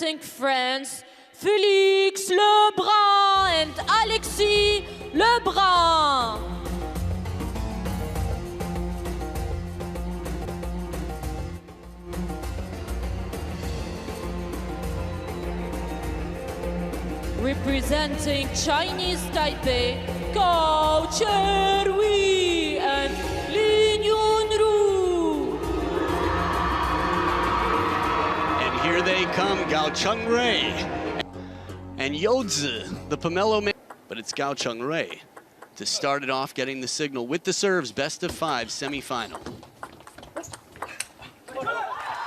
representing France, Félix Lebrun and Alexis Lebrun. Representing Chinese Taipei, Gao Cherhui and Lin Yunru. And here they come, Gao Chengray and Yozi, the Pomelo man. But it's Gao Chengray to start it off, getting the signal with the serves, best of 5 semifinal.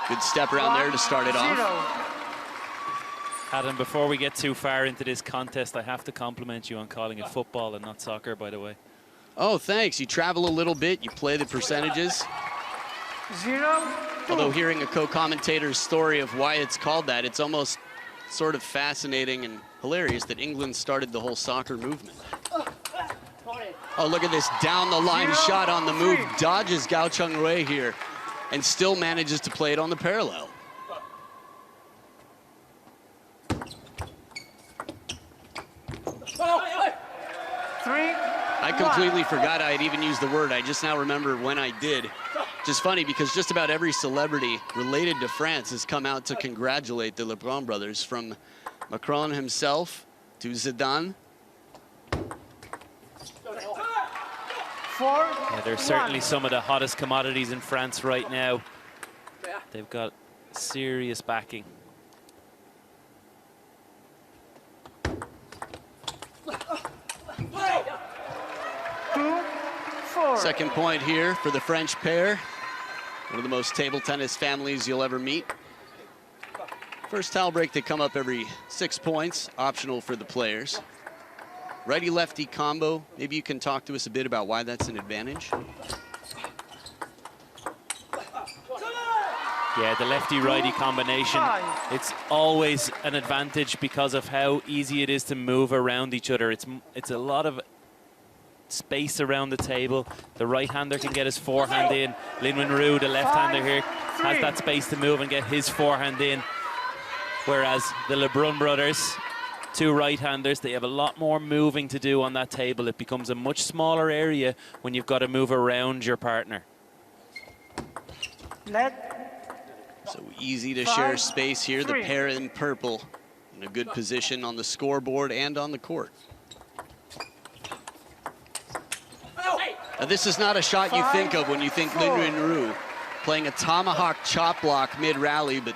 Good step around there to start it off. Adam, before we get too far into this contest, I have to compliment you on calling it football and not soccer, by the way. Oh, thanks. You travel a little bit, you play the percentages. 0-2. Although hearing a co-commentator's story of why it's called that, it's almost sort of fascinating and hilarious that England started the whole soccer movement. Oh, look at this down-the-line shot on the move. Dodges Gao Chengray here and still manages to play it on the parallel. I completely forgot I had even used the word. I just now remember when I did. Just funny because just about every celebrity related to France has come out to congratulate the Lebrun brothers, from Macron himself to Zidane. Yeah, they're certainly some of the hottest commodities in France right now. They've got serious backing. Second point here for the French pair. One of the most table tennis families you'll ever meet. First towel break, they come up every 6 points, optional for the players. Righty-lefty combo. Maybe you can talk to us a bit about why that's an advantage. Yeah, the lefty-righty combination, it's always an advantage because of how easy it is to move around each other. It's a lot of space around the table. The right-hander can get his forehand in. Lin Yunru, the left-hander here, has that space to move and get his forehand in. Whereas the Lebrun brothers, 2 right-handers, they have a lot more moving to do on that table. It becomes a much smaller area when you've got to move around your partner. So easy to share space here. The pair in purple in a good position on the scoreboard and on the court. Now, this is not a shot you think of when you think Lin Yunru playing a tomahawk chop block mid-rally, but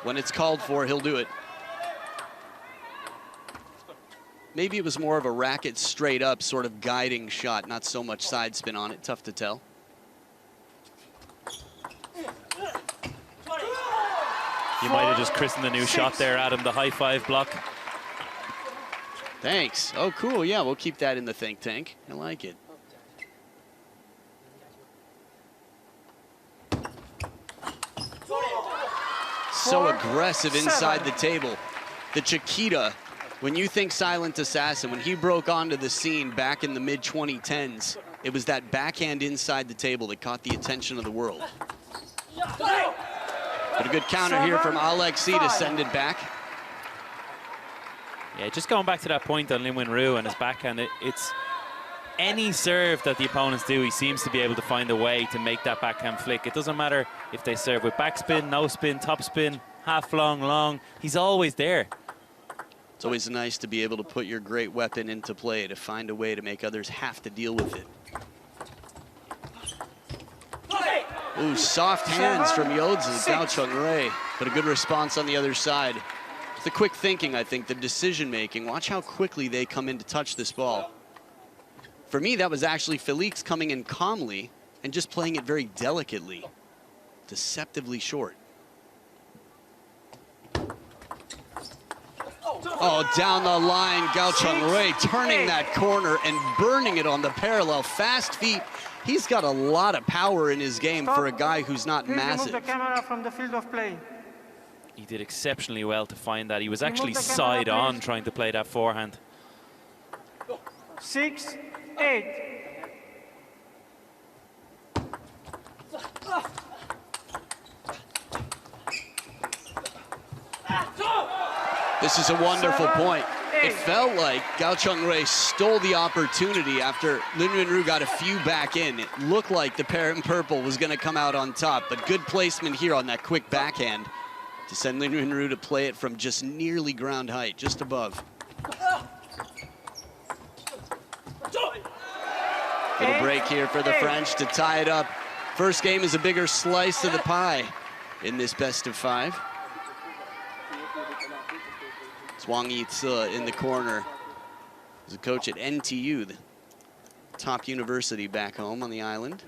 when it's called for, he'll do it. Maybe it was more of a racket straight up sort of guiding shot, not so much side spin on it. Tough to tell. You might have just christened the new shot there, Adam, the high 5 block. Thanks. Oh, cool. Yeah, we'll keep that in the think tank. I like it. So aggressive inside the table. The Chiquita, when you think Silent Assassin, when he broke onto the scene back in the mid-2010s, it was that backhand inside the table that caught the attention of the world. But a good counter here from Alexis to send it back. Yeah, just going back to that point on Lin Yunru and his backhand, it's any serve that the opponents do, he seems to be able to find a way to make that backhand flick. It doesn't matter if they serve with backspin, no spin, top spin, half long, long. He's always there. It's always nice to be able to put your great weapon into play, to find a way to make others have to deal with it. Ooh, soft hands from Yozi, Gao Chengray, but a good response on the other side. The quick thinking, I think, the decision-making. Watch how quickly they come in to touch this ball. For me, that was actually Felix coming in calmly and just playing it very delicately, deceptively short. Oh, down the line, Gao Chengray turning that corner and burning it on the parallel. Fast feet. He's got a lot of power in his game for a guy who's not massive. Remove the camera from the field of play. He did exceptionally well to find that. He was actually side on trying to play that forehand. 6-8. This is a wonderful point. It felt like Gao Chungrui stole the opportunity after Lin Yunru got a few back in. It looked like the pair in purple was going to come out on top, but good placement here on that quick backhand to send Lin Yunru to play it from just nearly ground height, just above. Little break here for the French to tie it up. First game is a bigger slice of the pie in this best of 5. Wang Yici in the corner. He's a coach at NTU, the top university back home on the island.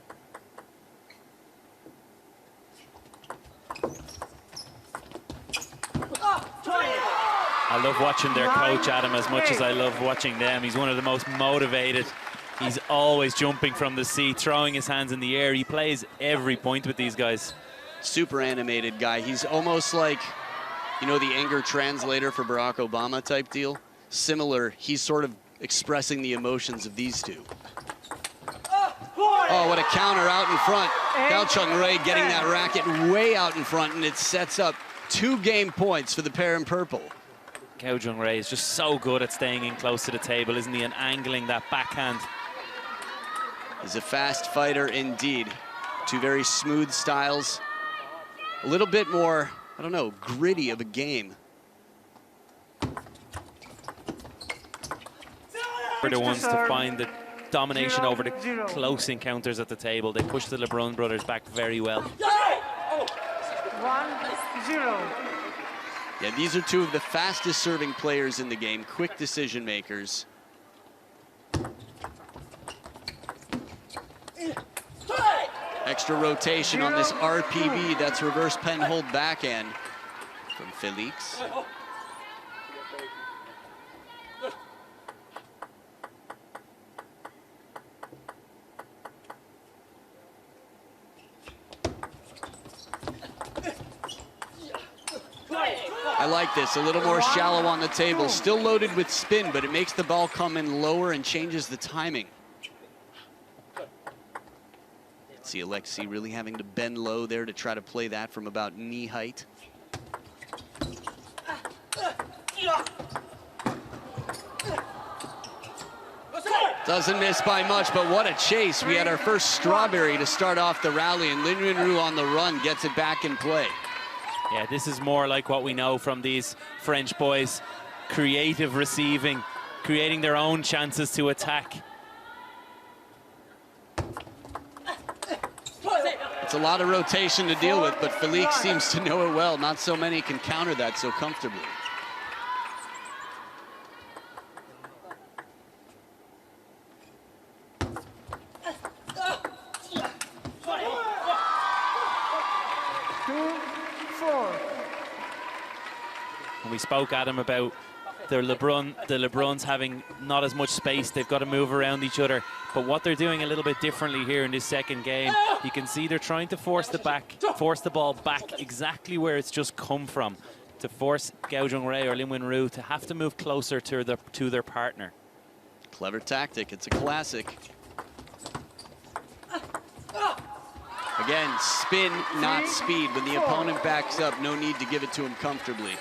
I love watching their coach, Adam, as much as I love watching them. He's one of the most motivated. He's always jumping from the seat, throwing his hands in the air. He plays every point with these guys. Super animated guy. He's almost like, you know, the anger translator for Barack Obama type deal. Similar, he's sort of expressing the emotions of these two. Oh, what a counter out in front. Gao Chungrui getting that racket way out in front, and it sets up 2 game points for the pair in purple. Gao Chungrui is just so good at staying in close to the table, isn't he, and angling that backhand. He's a fast fighter indeed. 2 very smooth styles. A little bit more, I don't know, gritty of a game. They're the ones to find the domination over the close encounters at the table. They push the LeBron brothers back very well. 1-0. Yeah, these are 2 of the fastest serving players in the game, quick decision makers. Extra rotation on this RPB, that's reverse pen hold backhand from Felix. I like this, a little more shallow on the table, still loaded with spin, but it makes the ball come in lower and changes the timing. See Alexei really having to bend low there to try to play that from about knee height. Doesn't miss by much, but what a chase. We had our first strawberry to start off the rally, and Lin Yunru on the run gets it back in play. Yeah, this is more like what we know from these French boys. Creative receiving, creating their own chances to attack. It's a lot of rotation to deal with, but Felix seems to know it well. Not so many can counter that so comfortably. And we spoke, Adam, about the LeBrons having not as much space. They've got to move around each other. But what they're doing a little bit differently here in this second game, you can see they're trying to force the ball back exactly where it's just come from, to force Gao Chungrui or Lin Yunru to have to move closer to their partner. Clever tactic, it's a classic. Again, spin, not speed. When the opponent backs up, no need to give it to him comfortably.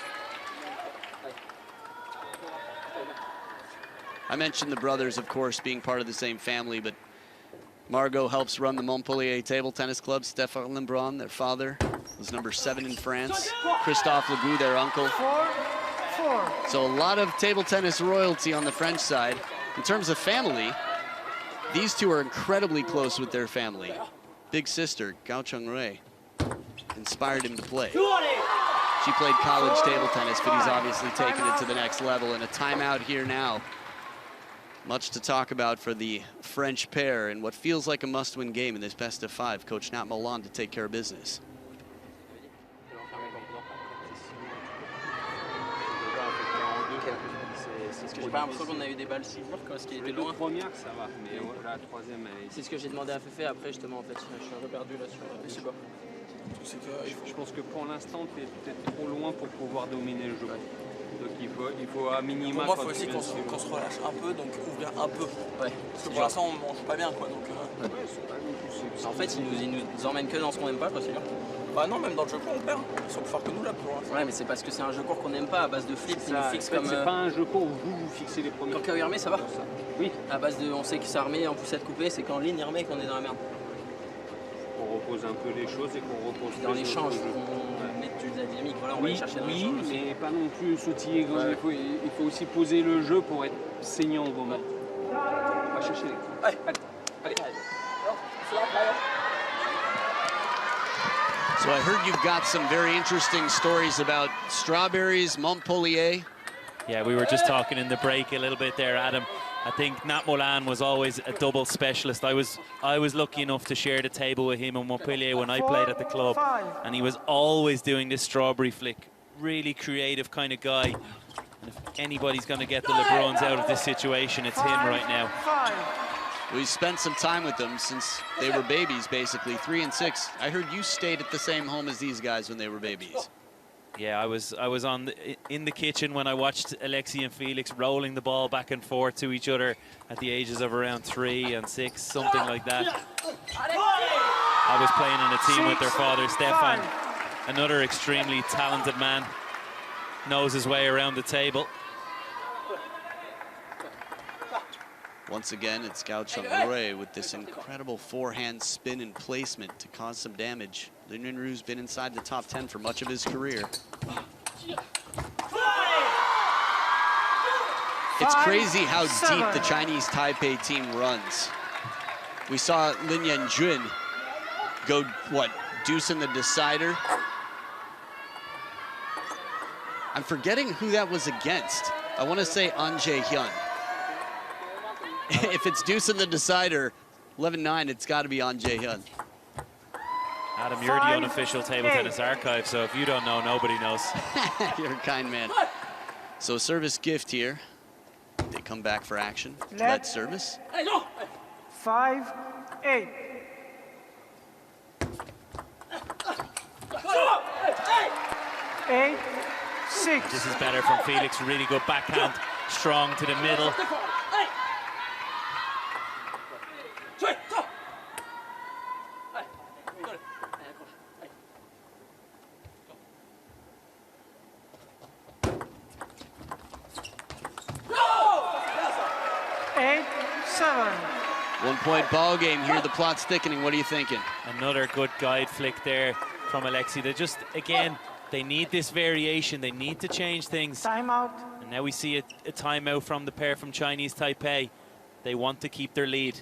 I mentioned the brothers, of course, being part of the same family, but Margot helps run the Montpellier Table Tennis Club. Stéphane Lebrun, their father, was number 7 in France. Christophe Legout, their uncle. 4-4. So a lot of table tennis royalty on the French side. In terms of family, these 2 are incredibly close with their family. Big sister, Gao Chungrui, inspired him to play. She played college table tennis, but he's obviously taken it to the next level. And a timeout here now. Much to talk about for the French pair and what feels like a must-win game in this best of 5. Coach Nat Molan to take care of business. J'ai pas l'impression qu'on a eu des balles si dures parce qu'il était loin. Première, ça va, mais la troisième, C'est ce que j'ai demandé à Fefe après justement en fait. Je suis un peu perdu là sur. Je sais pas. Je pense que pour l'instant, tu es peut-être trop loin pour pouvoir dominer le jeu. Donc il faut à minima. Pour moi, il faut aussi qu'on se relâche un peu, donc ouvrir un peu. Ouais. Parce que pour l'instant, on mange pas bien quoi. Donc, en fait, il nous emmène que dans ce qu'on aime pas, quoi, c'est bien. Bah non, même dans le jeu court, on perd. Ils sont plus forts que nous là pour l'instant. Ouais, mais c'est parce que c'est un jeu court qu'on n'aime pas, à base de flip, qui nous fixe comme. C'est pas un jeu court où vous fixez les premiers. Quand KO armé, ça va? Oui. À base de. On sait que c'est armé, en poussette coupée, c'est qu'en ligne armée qu'on est dans la merde. On repose un peu les choses et qu'on repose Dans l'échange, on met de la dynamique, voilà, on va aller chercher dans l'échange. Oui, mais pas non plus sautiller. Ouais. Il faut aussi poser le jeu pour être saignant au moment. On va chercher les coups. Allez. Allez. So I heard you've got some very interesting stories about strawberries, Montpellier. Yeah, we were just talking in the break a little bit there, Adam. I think Nat Molan was always a double specialist. I was lucky enough to share the table with him in Montpellier when I played at the club, and he was always doing this strawberry flick. Really creative kind of guy. And if anybody's going to get the LeBruns out of this situation, it's him right now. We spent some time with them since they were babies, basically, 3 and 6. I heard you stayed at the same home as these guys when they were babies. Yeah, I was in the kitchen when I watched Alexi and Felix rolling the ball back and forth to each other at the ages of around 3 and 6, something like that. I was playing in a team with their father, Stefan, another extremely talented man, knows his way around the table. Once again, it's Gao Cheng-Rui with this incredible forehand spin and placement to cause some damage. Lin Yunru's been inside the top 10 for much of his career. It's crazy how deep the Chinese Taipei team runs. We saw Lin Yanjun go, what, deuce in the decider? I'm forgetting who that was against. I want to say An Jae-hyun. If it's deuce in the decider, 11-9, it's got to be An Jae-hyun. Adam, you're the unofficial table tennis archive, so if you don't know, nobody knows. You're a kind man. So service gift here. They come back for action. Let service. 5-8. Eight, 6. This is better from Felix. Really good backhand, strong to the middle. One-point ball game here. The plot's thickening. What are you thinking? Another good guide flick there from Alexi. They just, again, they need this variation. They need to change things. Timeout. And now we see a timeout from the pair from Chinese Taipei. They want to keep their lead.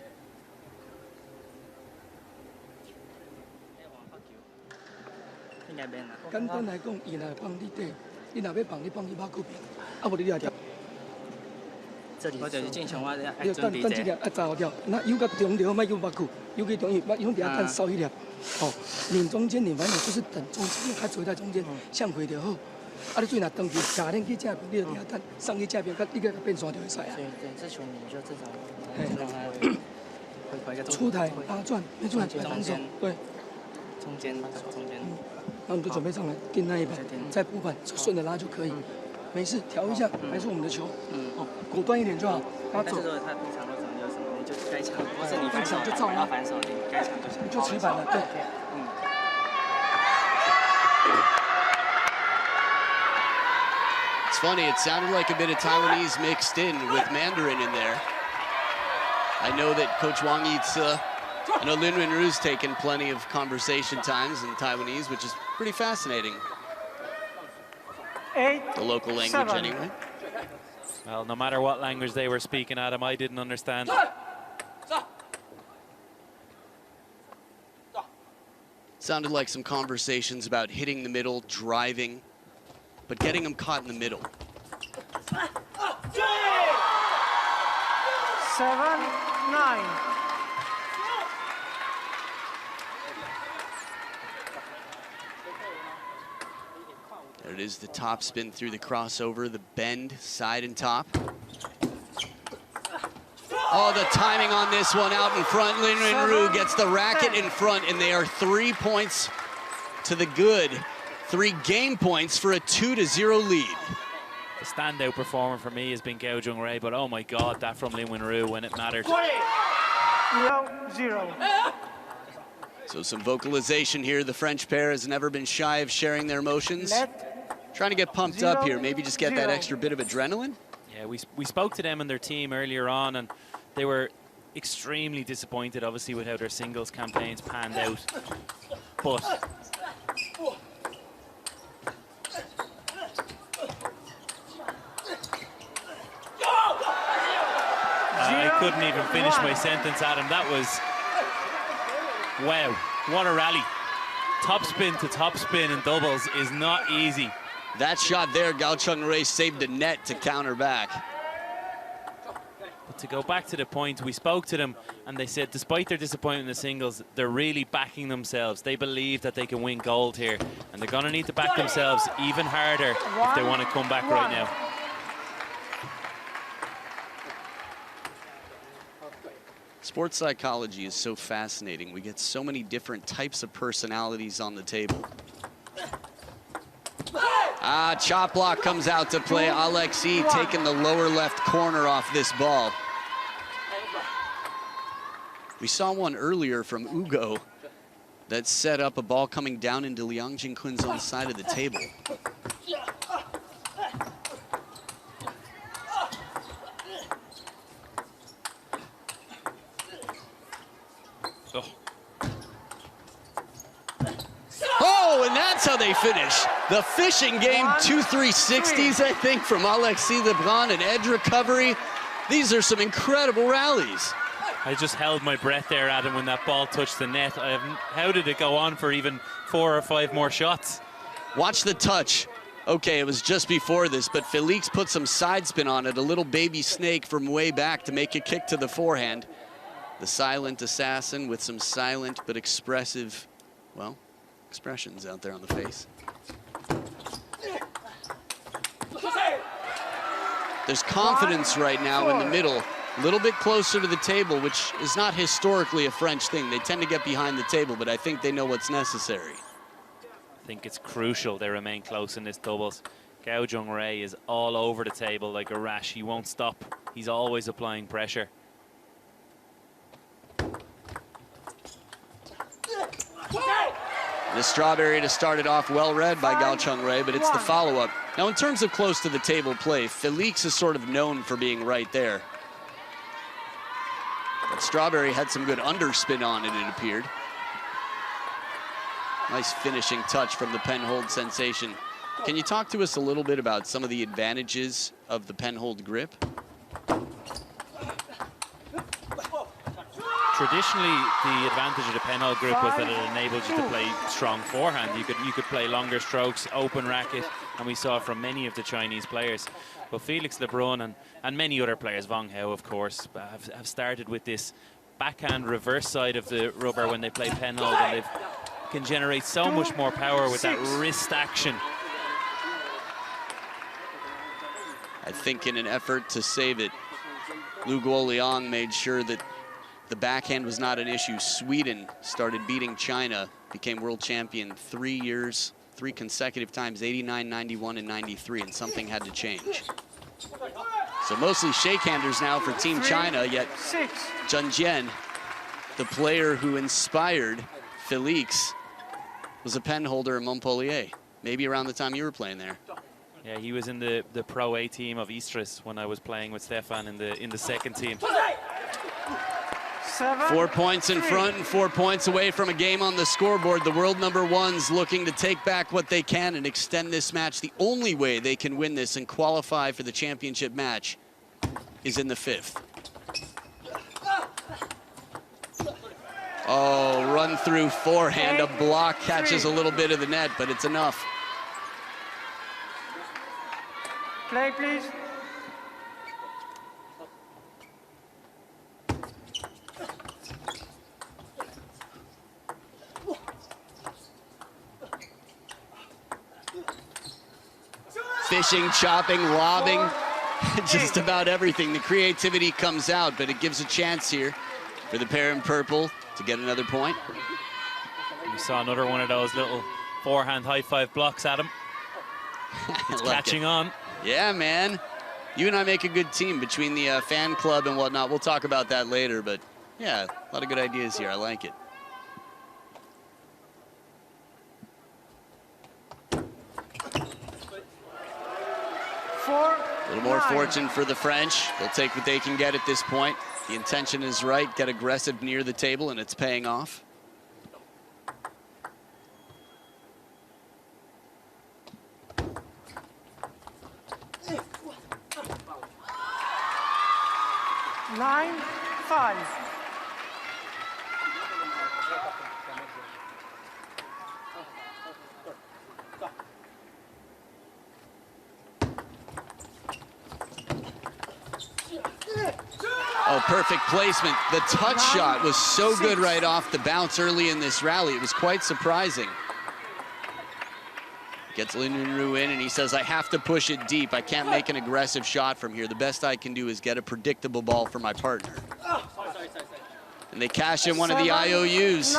It's funny, it sounded like a bit of Taiwanese mixed in with Mandarin in there. I know that Coach Wang Yitze, I know Lin Yunru's taken plenty of conversation times in Taiwanese, which is pretty fascinating. 8, the local language 7. Anyway. Well, no matter what language they were speaking, Adam, I didn't understand. Sounded like some conversations about hitting the middle, driving, but getting them caught in the middle. 7-9. There it is, the top spin through the crossover, the bend, side and top. Oh, the timing on this one out in front. Lin Yunru gets the racket in front, and they are 3 points to the good. 3 game points for a 2-0 lead. The standout performer for me has been Gao Jung-Rei, but oh my God, that from Lin Yunru when it mattered. 0-0. So some vocalization here. The French pair has never been shy of sharing their emotions. Trying to get pumped up here, maybe just get that extra bit of adrenaline. Yeah, we spoke to them and their team earlier on, and they were extremely disappointed, obviously, with how their singles campaigns panned out. But I couldn't even finish my sentence, Adam. That was, wow, what a rally. Top spin to top spin in doubles is not easy. That shot there, Gao Chunrui saved the net to counter back. But to go back to the point, we spoke to them and they said despite their disappointment in the singles, they're really backing themselves. They believe that they can win gold here, and they're going to need to back themselves even harder if they want to come back right now. Sports psychology is so fascinating. We get so many different types of personalities on the table. Chop block comes out to play. Alexis taking the lower left corner off this ball. We saw one earlier from Ugo that set up a ball coming down into Liang Jingkun's own side of the table. Oh, and that's how they finish. The fishing game, 2 360s, I think, from Alexis Lebrun, and edge recovery. These are some incredible rallies. I just held my breath there, Adam, when that ball touched the net. How did it go on for even 4 or 5 more shots? Watch the touch. Okay, it was just before this, but Felix put some side spin on it, a little baby snake from way back to make a kick to the forehand. The silent assassin with some silent but expressive, well, expressions out there on the face. There's confidence right now in the middle, a little bit closer to the table, which is not historically a French thing. They tend to get behind the table, but I think they know what's necessary. I think it's crucial they remain close in this doubles. Gao Chunrui is all over the table like a rash. He won't stop. He's always applying pressure. The strawberry to start it off, well read by Gao Chunrui, but it's the follow-up. Now, in terms of close to the table play, Felix is sort of known for being right there. But strawberry had some good underspin on it, it appeared. Nice finishing touch from the pen-hold sensation. Can you talk to us a little bit about some of the advantages of the pen-hold grip? Traditionally, the advantage of the pen-hold grip was that it enabled you to play strong forehand. You could play longer strokes, open racket, and we saw from many of the Chinese players. But Felix Lebrun and many other players, Wang Hao, of course, have started with this backhand reverse side of the rubber when they play pen-hold, and they can generate so much more power with that wrist action. I think in an effort to save it, Lu Guoliang made sure that the backhand was not an issue. Sweden started beating China, became world champion 3 consecutive times, 89, 91, and 93, and something had to change. So mostly shakehanders now for Team China, yet Zheng Jian, the player who inspired Felix, was a pen holder in Montpellier, maybe around the time you were playing there. Yeah, he was in the Pro A team of Istres when I was playing with Stefan in the second team. 4 points in front and 4 points away from a game on the scoreboard. The world #1s looking to take back what they can and extend this match. The only way they can win this and qualify for the championship match is in the 5th. Oh, run through forehand. A block catches a little bit of the net, but it's enough. Play, please. Fishing, chopping, lobbing, just about everything. The creativity comes out, but it gives a chance here for the pair in purple to get another point. We saw another one of those little forehand high-five blocks, Adam. It's catching on. Yeah, man. You and I make a good team between the fan club and whatnot. We'll talk about that later, but yeah, a lot of good ideas here. I like it. A little more fortune for the French. They'll take what they can get at this point. The intention is right, get aggressive near the table, and it's paying off. Nine, 5. Oh, perfect placement. The touch shot was so good right off the bounce early in this rally. It was quite surprising. Gets Lin Yunru in, and he says, I have to push it deep. I can't make an aggressive shot from here. The best I can do is get a predictable ball for my partner. And they cash in one of the IOUs.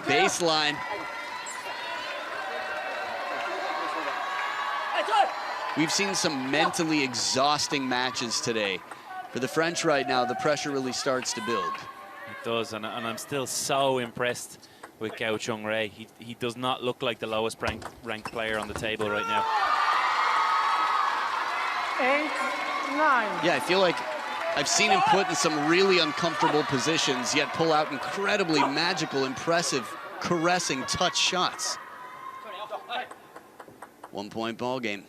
Baseline. We've seen some mentally exhausting matches today. For the French right now, the pressure really starts to build. It does, and I'm still so impressed with Gao Chunrui. He does not look like the lowest ranked player on the table right now. 8, 9. Yeah, I feel like I've seen him put in some really uncomfortable positions, yet pull out incredibly magical, impressive, caressing touch shots. 1 point ball game.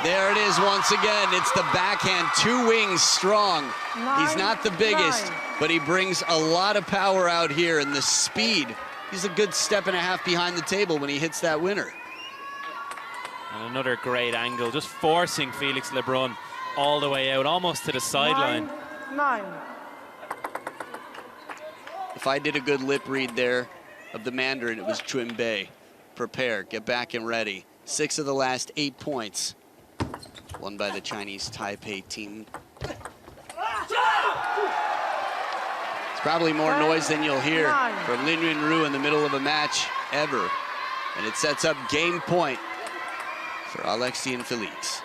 There it is once again. It's the backhand, 2 wings strong. He's not the biggest, but he brings a lot of power out here, and the speed. He's a good step and a half behind the table when he hits that winner. And another great angle, just forcing Felix Lebrun all the way out, almost to the sideline. 9. If I did a good lip read there of the Mandarin, it was Chunbei. Prepare, get back and ready. 6 of the last 8 points won by the Chinese Taipei team. It's probably more noise than you'll hear from Lin Yunru in the middle of a match ever. And it sets up game point for Alexis and Felix.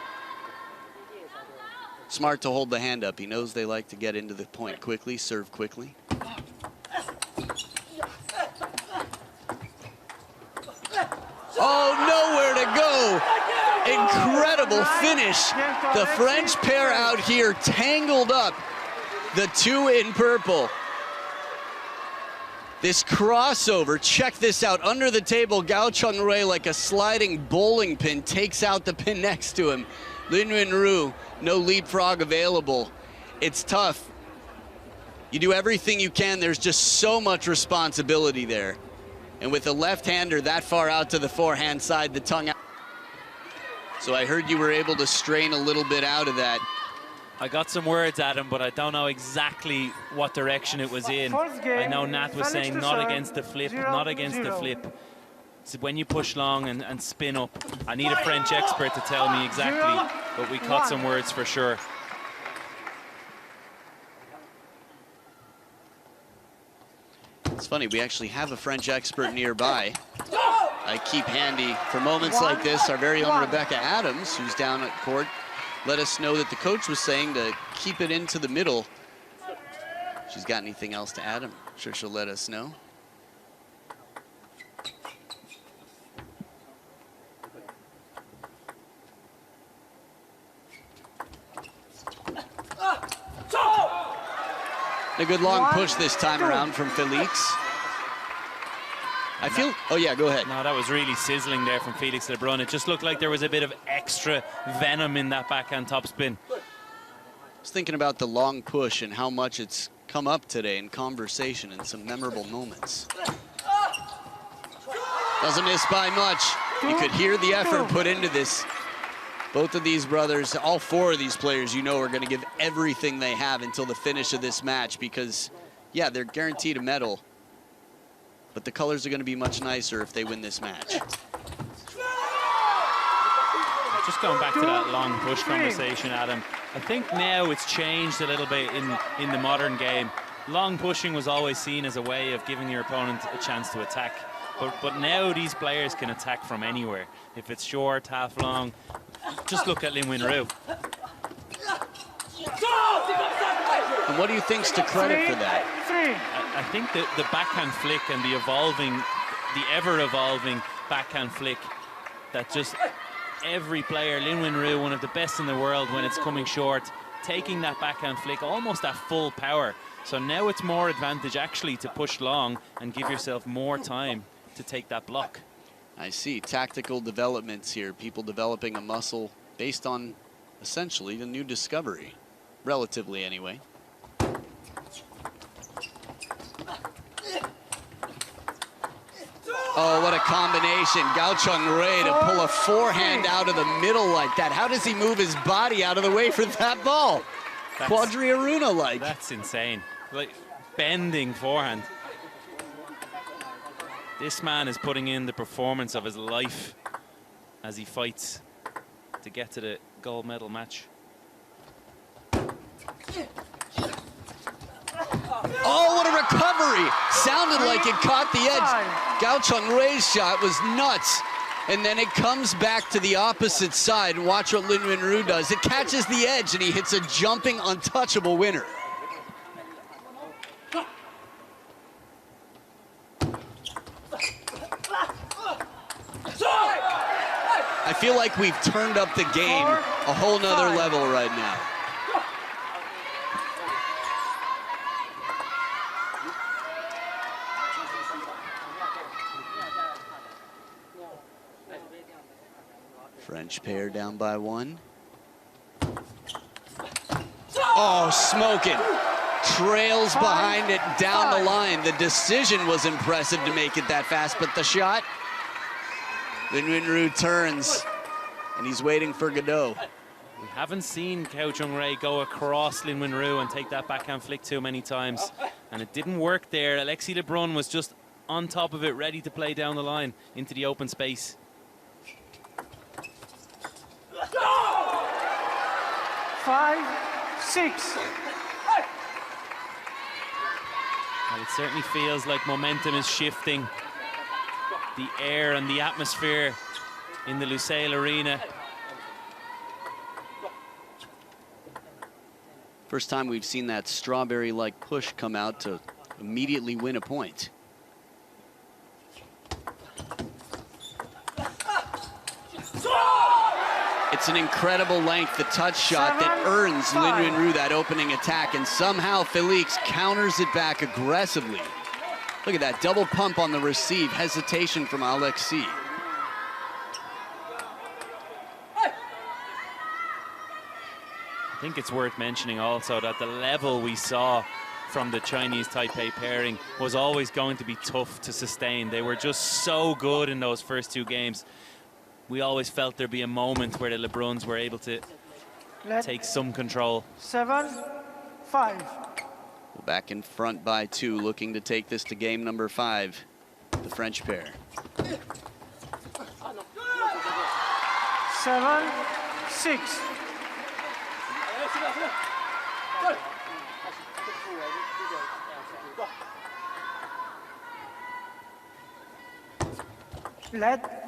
Smart to hold the hand up. He knows they like to get into the point quickly, serve quickly. Oh, nowhere to go. Incredible finish. The French pair out here tangled up. The 2 in purple. This crossover, check this out. Under the table, Gao Chunrui, like a sliding bowling pin, takes out the pin next to him. Lin Yunru, no leapfrog available. It's tough. You do everything you can. There's just so much responsibility there. And with a left-hander that far out to the forehand side, the tongue out. So I heard you were able to strain a little bit out of that. I got some words at him, but I don't know exactly what direction it was in. I know Nat was saying not against the flip, not against the flip. So when you push long and spin up, I need a French expert to tell me exactly, but we caught some words for sure. It's funny, we actually have a French expert nearby. I keep handy for moments like this. Our very own Rebecca Adams, who's down at court, let us know that the coach was saying to keep it into the middle. If she's got anything else to add, I'm sure she'll let us know. A good long push this time around from Felix. I feel, oh yeah, go ahead. No, that was really sizzling there from Felix Lebrun. It just looked like there was a bit of extra venom in that backhand topspin. I was thinking about the long push and how much it's come up today in conversation and some memorable moments. Doesn't miss by much. You could hear the effort put into this. Both of these brothers, all 4 of these players, you know, are going to give everything they have until the finish of this match because, yeah, they're guaranteed a medal. But the colors are going to be much nicer if they win this match. Just going back to that long push conversation, Adam, I think now it's changed a little bit in the modern game. Long pushing was always seen as a way of giving your opponent a chance to attack. But now these players can attack from anywhere. If it's short, half long, just look at Lin Yunru. And what do you think's to credit for that? I think that the backhand flick and the ever-evolving backhand flick that just every player, Lin Wenru, one of the best in the world when it's coming short, taking that backhand flick almost at full power. So now it's more advantage actually to push long and give yourself more time to take that block. I see tactical developments here, people developing a muscle based on essentially the new discovery, relatively anyway. Oh, what a combination. Gao Cheng-Rui to pull a forehand out of the middle like that. How does he move his body out of the way for that ball? Quadriaruna-like. That's insane. Like, bending forehand. This man is putting in the performance of his life as he fights to get to the gold medal match. Oh, what a recovery! Sounded like it caught the edge. Gao Cheng-Rui's shot was nuts. And then it comes back to the opposite side. And watch what Lin Wenru does. It catches the edge and he hits a jumping, untouchable winner. I feel like we've turned up the game a whole nother level right now. French pair down by one. Oh, smoking. Trails behind it down the line. The decision was impressive to make it that fast, but the shot, Lin Wenru turns, and he's waiting for Godot. We haven't seen Gao Cheng-Rui go across Lin Wenru and take that backhand flick too many times, and it didn't work there. Alexis Lebrun was just on top of it, ready to play down the line into the open space. 5-6. Well, it certainly feels like momentum is shifting. The air and the atmosphere in the Lusail Arena. First time we've seen that strawberry-like push come out to immediately win a point. It's an incredible length, the touch shot that earns Lin Wenru that opening attack, and somehow Felix counters it back aggressively. Look at that, double pump on the receive, hesitation from Alexis. I think it's worth mentioning also that the level we saw from the Chinese Taipei pairing was always going to be tough to sustain. They were just so good in those first two games. We always felt there'd be a moment where the Lebruns were able to take some control. 7-5. Back in front by two, looking to take this to game number 5, the French pair. 7-6. Let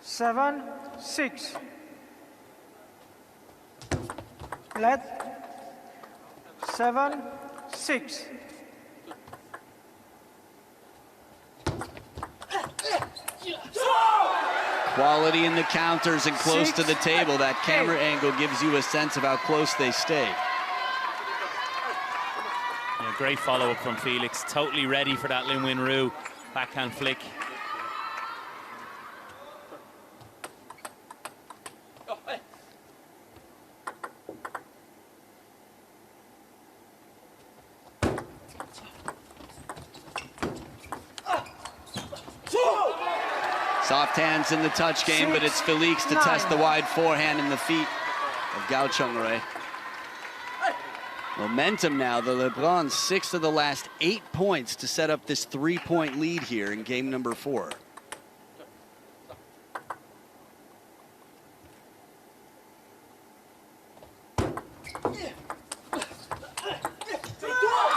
7-6. Let 7-6. Quality in the counters and close to the table. That camera angle gives you a sense of how close they stay. Yeah, great follow-up from Felix. Totally ready for that Lin Wenru backhand flick. Soft hands in the touch game, but it's Felix to test the wide forehand in the feet of Gao Cheng-Rui. Momentum now, the Lebruns 6 of the last 8 points to set up this 3-point lead here in game number 4.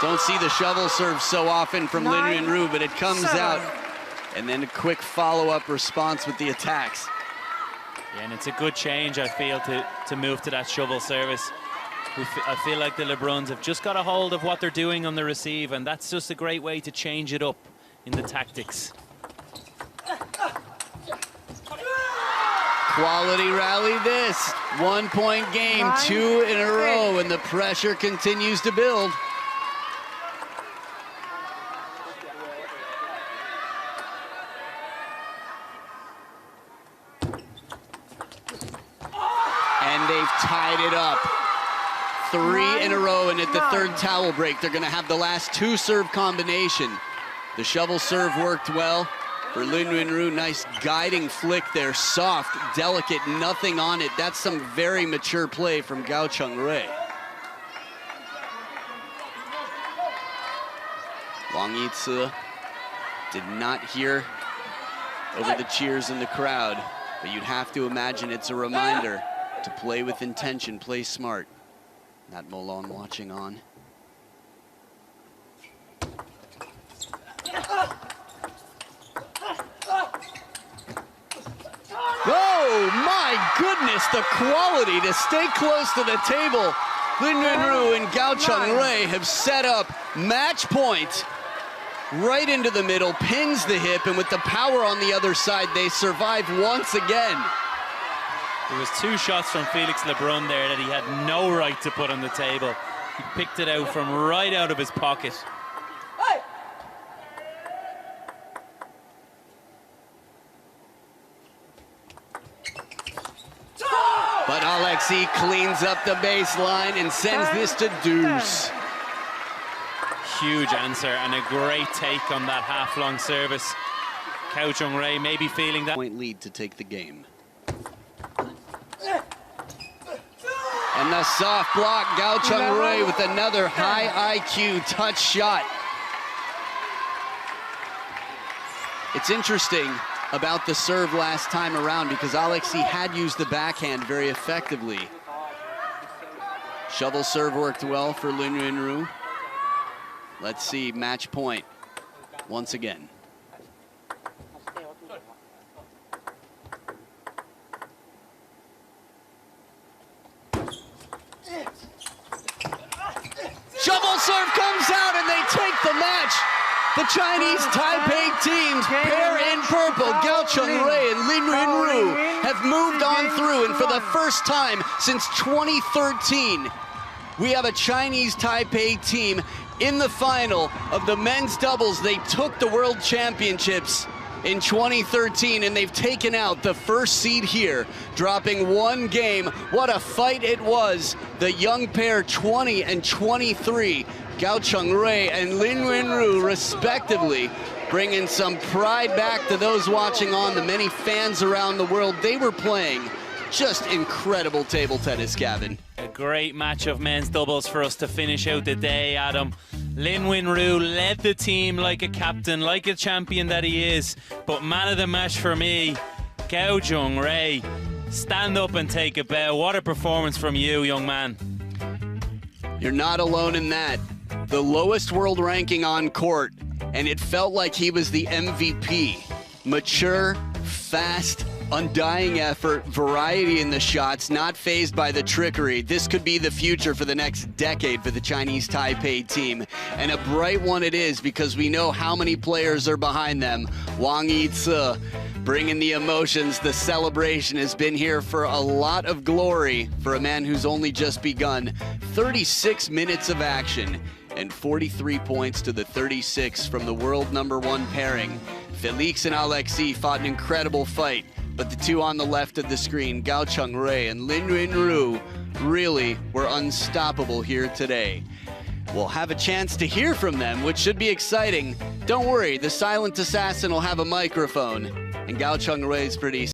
Don't see the shovel serve so often from Lin Wenru, but it comes out. And then a quick follow-up response with the attacks. Yeah, and it's a good change, I feel, to move to that shovel service. I feel like the Lebruns have just got a hold of what they're doing on the receive, and that's just a great way to change it up in the tactics. quality rally this. 1 point game, 2 in a row, and the pressure continues to build. And they've tied it up. 3 in a row, and at the third towel break, they're gonna have the last 2 serve combination. The shovel serve worked well for Lin Yunru. Nice guiding flick there, soft, delicate, nothing on it. That's some very mature play from Gao Chungrui. Wang Yici did not hear over the cheers in the crowd, but you'd have to imagine it's a reminder to play with intention, play smart. Matt Molon watching on. Oh my goodness, the quality to stay close to the table. Lin Yunru and Gao Chungrui have set up match point right into the middle, pins the hip, and with the power on the other side, they survive once again. There was 2 shots from Felix Lebrun there that he had no right to put on the table. He picked it out from right out of his pocket. But Alexei cleans up the baseline and sends this to deuce. Huge answer and a great take on that half-long service. Gao Chungrui may be feeling that. Point lead to take the game. And the soft block, Gao Chungrui with another high IQ touch shot. It's interesting about the serve last time around because Alexei had used the backhand very effectively. Shovel serve worked well for Lin Yunru. Let's see, match point once again. Shovel serve comes out and they take the match. The Chinese Taipei teams, pair in purple, Gao Chungrui and Lin Yunru, have moved on through, and for the first time since 2013, we have a Chinese Taipei team in the final of the men's doubles. They took the World Championships in 2013, and they've taken out the first seed here, dropping 1 game. What a fight it was. The young pair, 20 and 23, Gao Chungrui and Lin Yunru, respectively, bringing some pride back to those watching on, the many fans around the world. They were playing just incredible table tennis, Gavin. A great match of men's doubles for us to finish out the day, Adam. Lin Yunru led the team like a captain, like a champion that he is. But man of the match for me, Gao Chungrui. Stand up and take a bow. What a performance from you, young man. You're not alone in that. The lowest world ranking on court, and it felt like he was the MVP. Mature, fast, undying effort, variety in the shots, not fazed by the trickery. This could be the future for the next decade for the Chinese Taipei team. And a bright one it is because we know how many players are behind them. Wang Yici bringing the emotions. The celebration has been here for a lot of glory for a man who's only just begun. 36 minutes of action and 43 points to the 36 from the world #1 pairing. Felix and Alexei fought an incredible fight, but the 2 on the left of the screen, Gao Chungrui and Lin Yunru, really were unstoppable here today. We'll have a chance to hear from them, which should be exciting. Don't worry, the silent assassin will have a microphone, and Gao Chungrui is pretty